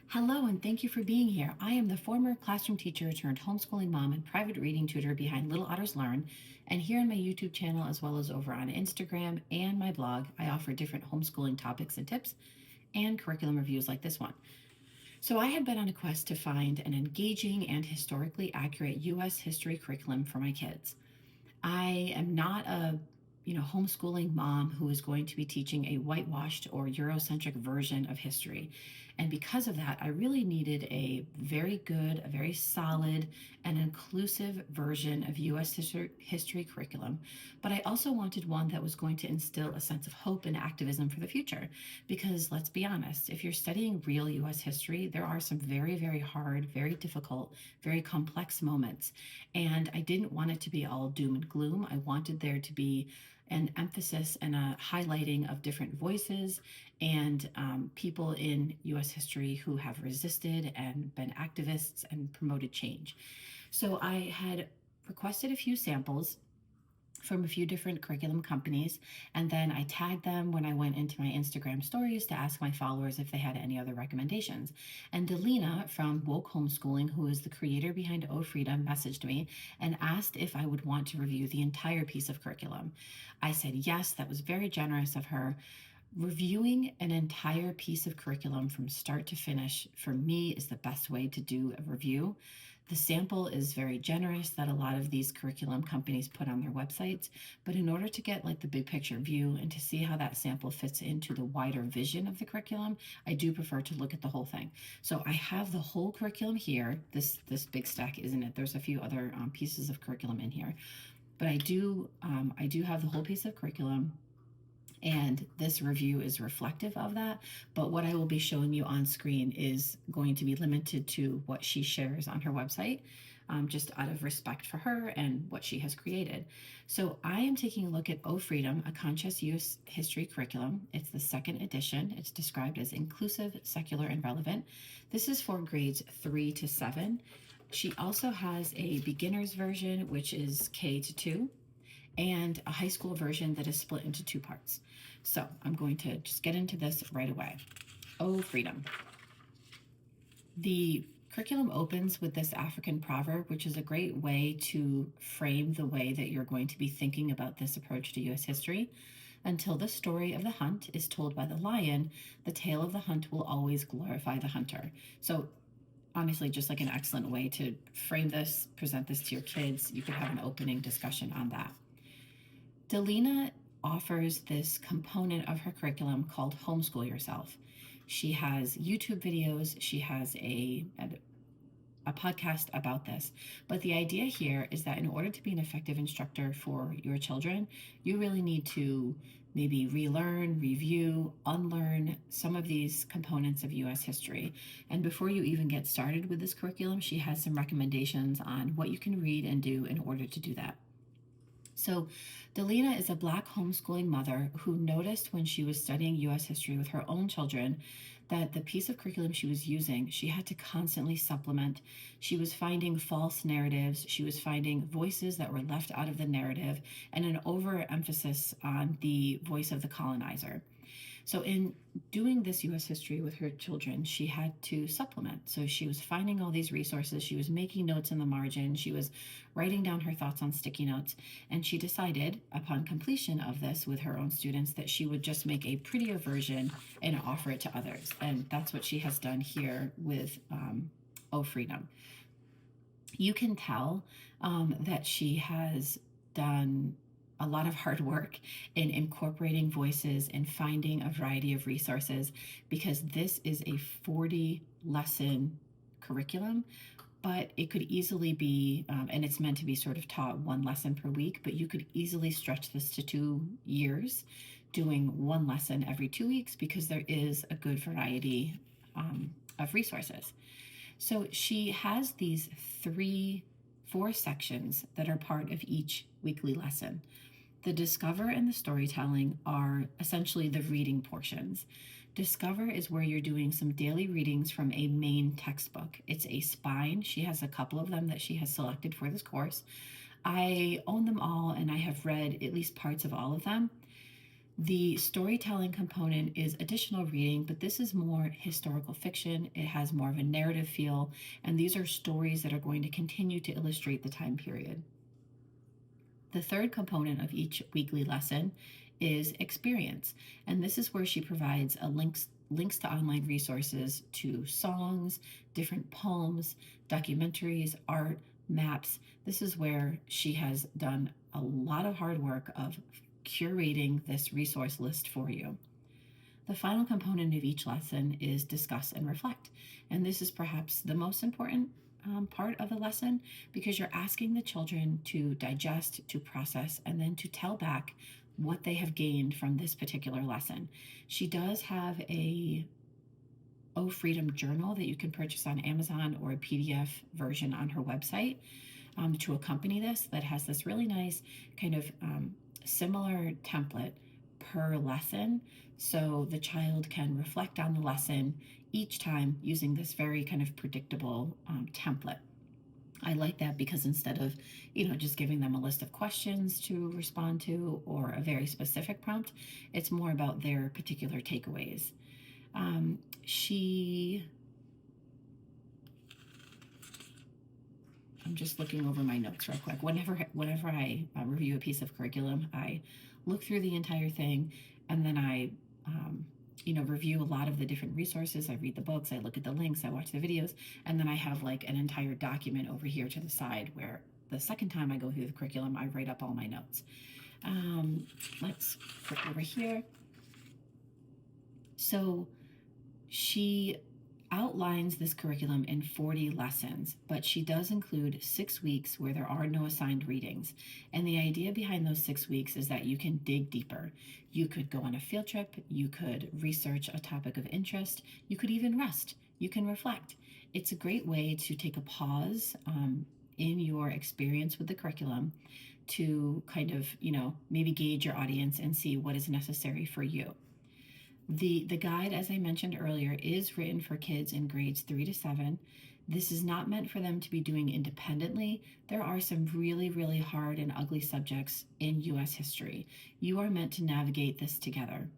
Hello, and thank you for being here. I am the former classroom teacher turned homeschooling mom and private reading tutor behind Little Otters Learn. And here on my YouTube channel, as well as over on Instagram and my blog, I offer different homeschooling topics and tips and curriculum reviews like this one. So I had been on a quest to find an engaging and historically accurate U.S. history curriculum for my kids. I am not a homeschooling mom who is going to be teaching a whitewashed or Eurocentric version of history. And because of that, I really needed a very good, a very solid, and inclusive version of U.S. history curriculum. But I also wanted one that was going to instill a sense of hope and activism for the future. Because let's be honest, if you're studying real U.S. history, there are some very, very hard, very difficult, very complex moments. And I didn't want it to be all doom and gloom. I wanted there to be an emphasis and a highlighting of different voices and people in U.S. history who have resisted and been activists and promoted change. So I had requested a few samples from a few different curriculum companies. And then I tagged them when I went into my Instagram stories to ask my followers if they had any other recommendations. And Delina from Woke Homeschooling, who is the creator behind Oh Freedom, messaged me and asked if I would want to review the entire piece of curriculum. I said yes, that was very generous of her. Reviewing an entire piece of curriculum from start to finish, for me, is the best way to do a review. The sample is very generous that a lot of these curriculum companies put on their websites, but in order to get like the big picture view and to see how that sample fits into the wider vision of the curriculum, I do prefer to look at the whole thing. So I have the whole curriculum here. This big stack, isn't it? There's a few other pieces of curriculum in here, but I do have the whole piece of curriculum. And this review is reflective of that. But what I will be showing you on screen is going to be limited to what she shares on her website, just out of respect for her and what she has created. So I am taking a look at Oh Freedom, a conscious use history curriculum. It's the second edition. It's described as inclusive, secular, and relevant. This is for grades 3 to 7. She also has a beginner's version, which is K to 2, and a high school version that is split into 2 parts. So I'm going to just get into this right away. Oh, freedom. The curriculum opens with this African proverb, which is a great way to frame the way that you're going to be thinking about this approach to U.S. history. Until the story of the hunt is told by the lion, the tale of the hunt will always glorify the hunter. So honestly, just like an excellent way to frame this, present this to your kids. You could have an opening discussion on that. Delina offers this component of her curriculum called Homeschool Yourself. She has YouTube videos, she has a podcast about this. But the idea here is that in order to be an effective instructor for your children, you really need to maybe relearn, review, unlearn some of these components of U.S. history. And before you even get started with this curriculum, she has some recommendations on what you can read and do in order to do that. So Delina is a Black homeschooling mother who noticed when she was studying U.S. history with her own children that the piece of curriculum she was using, she had to constantly supplement. She was finding false narratives. She was finding voices that were left out of the narrative and an overemphasis on the voice of the colonizer. So in doing this U.S. history with her children, she had to supplement. So she was finding all these resources. She was making notes in the margin. She was writing down her thoughts on sticky notes. And she decided, upon completion of this with her own students, that she would just make a prettier version and offer it to others. And that's what she has done here with Oh Freedom. You can tell that she has done a lot of hard work in incorporating voices and finding a variety of resources, because this is a 40 lesson curriculum, but it could easily be, and it's meant to be sort of taught 1 lesson per week, but you could easily stretch this to 2 years, doing 1 lesson every 2 weeks, because there is a good variety of resources. So she has these 4 sections that are part of each weekly lesson. The Discover and the Storytelling are essentially the reading portions. Discover is where you're doing some daily readings from a main textbook. It's a spine. She has a couple of them that she has selected for this course. I own them all and I have read at least parts of all of them. The storytelling component is additional reading, but this is more historical fiction. It has more of a narrative feel, and these are stories that are going to continue to illustrate the time period. The third component of each weekly lesson is experience, and this is where she provides links to online resources, to songs, different poems, documentaries, art, maps. This is where she has done a lot of hard work of curating this resource list for you. The final component of each lesson is discuss and reflect. And this is perhaps the most important part of the lesson, because you're asking the children to digest, to process, and then to tell back what they have gained from this particular lesson. She does have a Oh Freedom journal that you can purchase on Amazon, or a PDF version on her website to accompany this, that has this really nice kind of similar template per lesson, so the child can reflect on the lesson each time using this very kind of predictable template. I like that because instead of, just giving them a list of questions to respond to or a very specific prompt, it's more about their particular takeaways. I'm just looking over my notes real quick. Whenever I review a piece of curriculum, I look through the entire thing, and then I review a lot of the different resources. I read the books, I look at the links, I watch the videos, and then I have like an entire document over here to the side where the second time I go through the curriculum, I write up all my notes. Let's flip over here. So she outlines this curriculum in 40 lessons, but she does include 6 weeks where there are no assigned readings. And the idea behind those 6 weeks is that you can dig deeper. You could go on a field trip, you could research a topic of interest, you could even rest, you can reflect. It's a great way to take a pause in your experience with the curriculum to kind of, maybe gauge your audience and see what is necessary for you. The guide, as I mentioned earlier, is written for kids in grades 3 to 7. This is not meant for them to be doing independently. There are some really, really hard and ugly subjects in U.S. history. You are meant to navigate this together.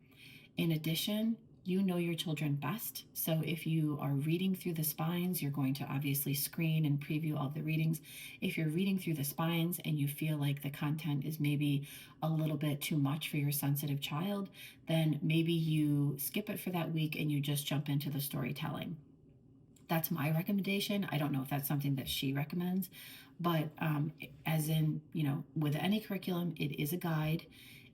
In addition, you know your children best. So if you are reading through the spines, you're going to obviously screen and preview all the readings. If you're reading through the spines and you feel like the content is maybe a little bit too much for your sensitive child, then maybe you skip it for that week and you just jump into the storytelling. That's my recommendation. I don't know if that's something that she recommends, but as in, with any curriculum, it is a guide.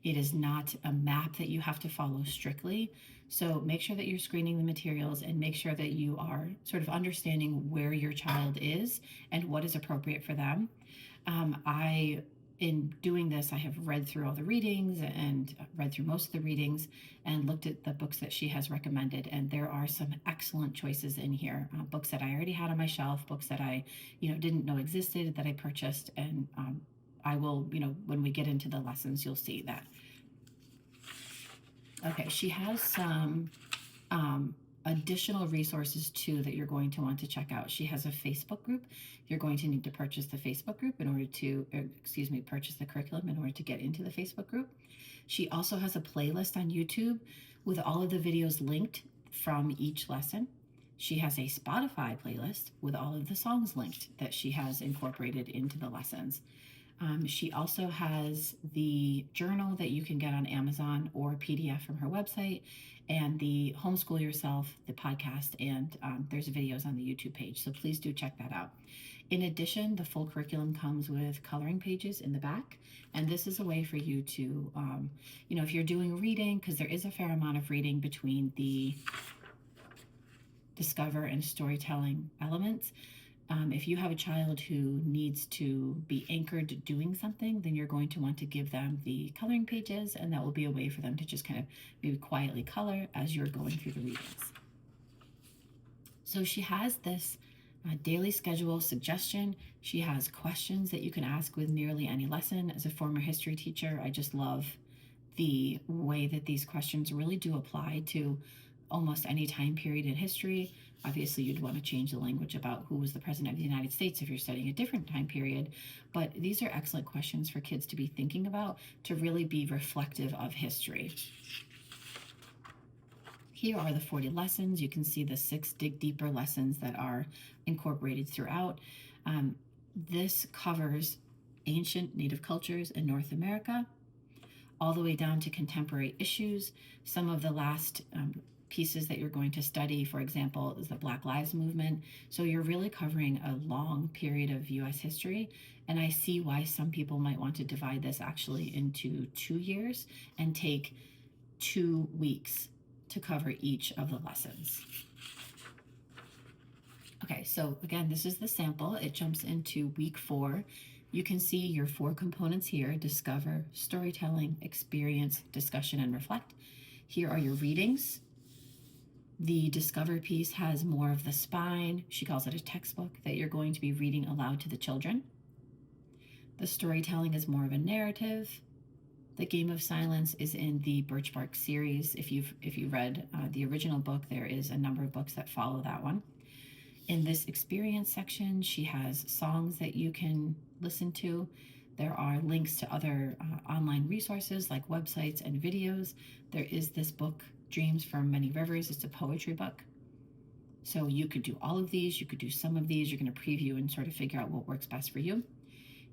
It is not a map that you have to follow strictly. So make sure that you're screening the materials and make sure that you are sort of understanding where your child is and what is appropriate for them. In doing this, I have read through all the readings and read through most of the readings and looked at the books that she has recommended. And there are some excellent choices in here. Books that I already had on my shelf, books that I, didn't know existed, that I purchased. And I will, when we get into the lessons, you'll see that. Okay, she has some additional resources too that you're going to want to check out. She has a Facebook group. You're going to need to purchase the Facebook group in order to, purchase the curriculum in order to get into the Facebook group. She also has a playlist on YouTube with all of the videos linked from each lesson. She has a Spotify playlist with all of the songs linked that she has incorporated into the lessons. She also has the journal that you can get on Amazon or PDF from her website, and the Homeschool Yourself, the podcast, and there's videos on the YouTube page. So please do check that out. In addition, the full curriculum comes with coloring pages in the back. And this is a way for you to, if you're doing reading, because there is a fair amount of reading between the discover and storytelling elements. If you have a child who needs to be anchored doing something, then you're going to want to give them the coloring pages, and that will be a way for them to just kind of maybe quietly color as you're going through the readings. So she has this daily schedule suggestion. She has questions that you can ask with nearly any lesson. As a former history teacher, I just love the way that these questions really do apply to almost any time period in history. Obviously, you'd want to change the language about who was the president of the United States if you're studying a different time period. But these are excellent questions for kids to be thinking about to really be reflective of history. Here are the 40 lessons. You can see the 6 dig deeper lessons that are incorporated throughout. This covers ancient Native cultures in North America, all the way down to contemporary issues. Some of the last pieces that you're going to study, for example, is the Black Lives Movement. So you're really covering a long period of US history. And I see why some people might want to divide this actually into 2 years and take 2 weeks to cover each of the lessons. Okay, so again, this is the sample. It jumps into week 4. You can see your 4 components here: discover, storytelling, experience, discussion, and reflect. Here are your readings. The discover piece has more of the spine. She calls it a textbook that you're going to be reading aloud to the children. The storytelling is more of a narrative. The Game of Silence is in the Birch Bark series. If you read the original book, there is a number of books that follow that one. In this experience section, she has songs that you can listen to. There are links to other online resources like websites and videos. There is this book, Dreams from Many Rivers. It's a poetry book. So you could do all of these. You could do some of these. You're going to preview and sort of figure out what works best for you.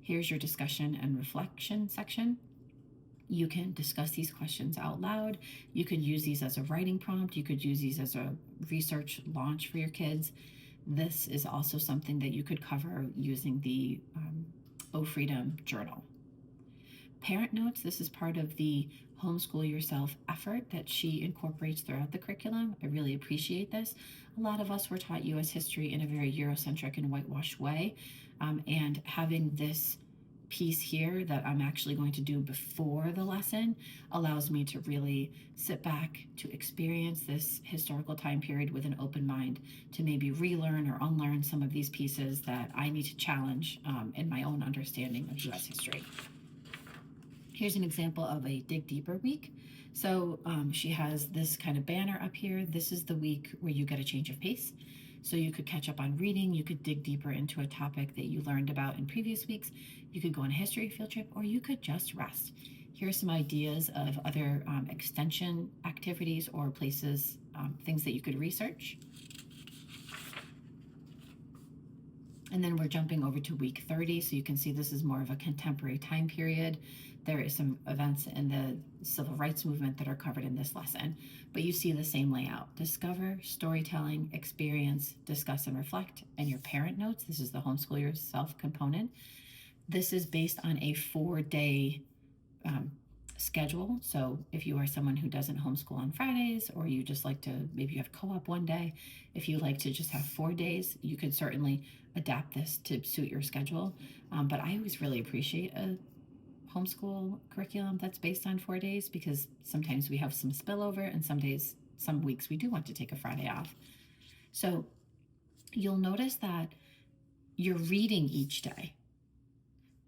Here's your discussion and reflection section. You can discuss these questions out loud. You could use these as a writing prompt. You could use these as a research launch for your kids. This is also something that you could cover using the O Freedom journal. Parent notes, this is part of the homeschool yourself effort that she incorporates throughout the curriculum. I really appreciate this. A lot of us were taught US history in a very Eurocentric and whitewashed way, and having this piece here that I'm actually going to do before the lesson allows me to really sit back, to experience this historical time period with an open mind, to maybe relearn or unlearn some of these pieces that I need to challenge in my own understanding of US history. Here's an example of a Dig Deeper week. So she has this kind of banner up here. This is the week where you get a change of pace. So you could catch up on reading, you could dig deeper into a topic that you learned about in previous weeks, you could go on a history field trip, or you could just rest. Here are some ideas of other extension activities or places, things that you could research. And then we're jumping over to week 30, so you can see this is more of a contemporary time period. There is some events in the civil rights movement that are covered in this lesson, but you see the same layout: discover, storytelling, experience, discuss and reflect, and your parent notes. This is the homeschool yourself component. This is based on a 4-day schedule. So if you are someone who doesn't homeschool on Fridays, or you just like to, maybe you have co-op one day, if you like to just have 4 days, you could certainly adapt this to suit your schedule. But I always really appreciate a homeschool curriculum that's based on 4 days, because sometimes we have some spillover, and some weeks we do want to take a Friday off. So you'll notice that you're reading each day,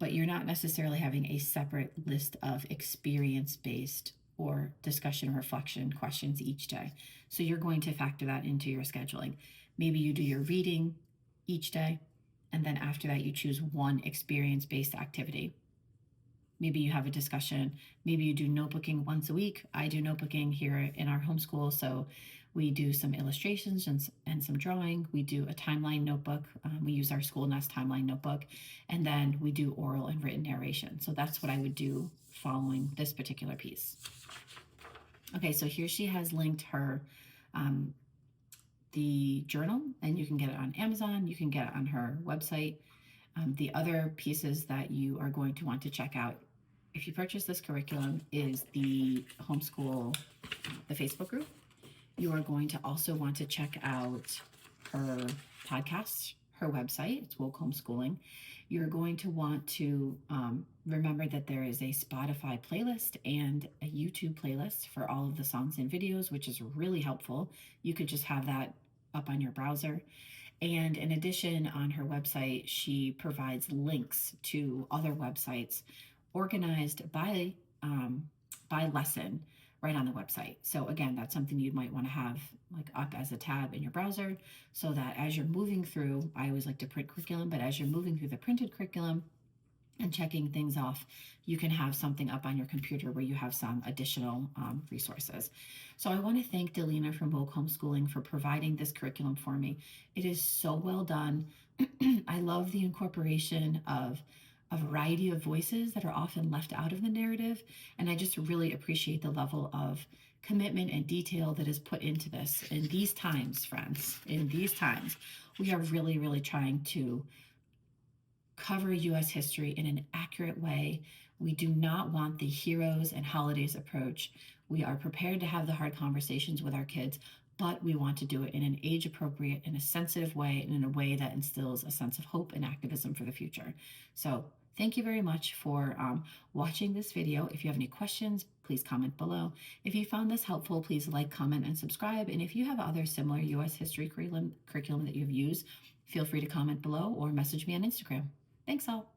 but you're not necessarily having a separate list of experience-based or discussion or reflection questions each day. So you're going to factor that into your scheduling. Maybe you do your reading each day, and then after that you choose one experience-based activity. Maybe you have a discussion. Maybe you do notebooking once a week. I do notebooking here in our homeschool, so we do some illustrations and some drawing. We do a timeline notebook. We use our School Nest timeline notebook, and then we do oral and written narration. So that's what I would do following this particular piece. Okay, so here she has linked her the journal, and you can get it on Amazon. You can get it on her website. The other pieces that you are going to want to check out if you purchase this curriculum is the homeschool, the Facebook group. You are going to also want to check out her podcast, her website. It's Woke Homeschooling. You're going to want to remember that there is a Spotify playlist and a YouTube playlist for all of the songs and videos, which is really helpful. You could just have that up on your browser. And in addition, on her website, she provides links to other websites organized by lesson. right on the website. So again, that's something you might want to have like up as a tab in your browser, so that as you're moving through, I always like to print curriculum, but as you're moving through the printed curriculum and checking things off, you can have something up on your computer where you have some additional resources. So I want to thank Delina from Vogue Homeschooling for providing this curriculum for me. It is so well done. I love the incorporation of a variety of voices that are often left out of the narrative, and I just really appreciate the level of commitment and detail that is put into this. In these times, friends, in these times, we are really, really trying to cover US history in an accurate way. We do not want the heroes and holidays approach. We are prepared to have the hard conversations with our kids, but we want to do it in an age appropriate, in a sensitive way, and in a way that instills a sense of hope and activism for the future. So thank you very much for watching this video. If you have any questions, please comment below. If you found this helpful, please like, comment, and subscribe. And if you have other similar US history curriculum that you've used, feel free to comment below or message me on Instagram. Thanks all.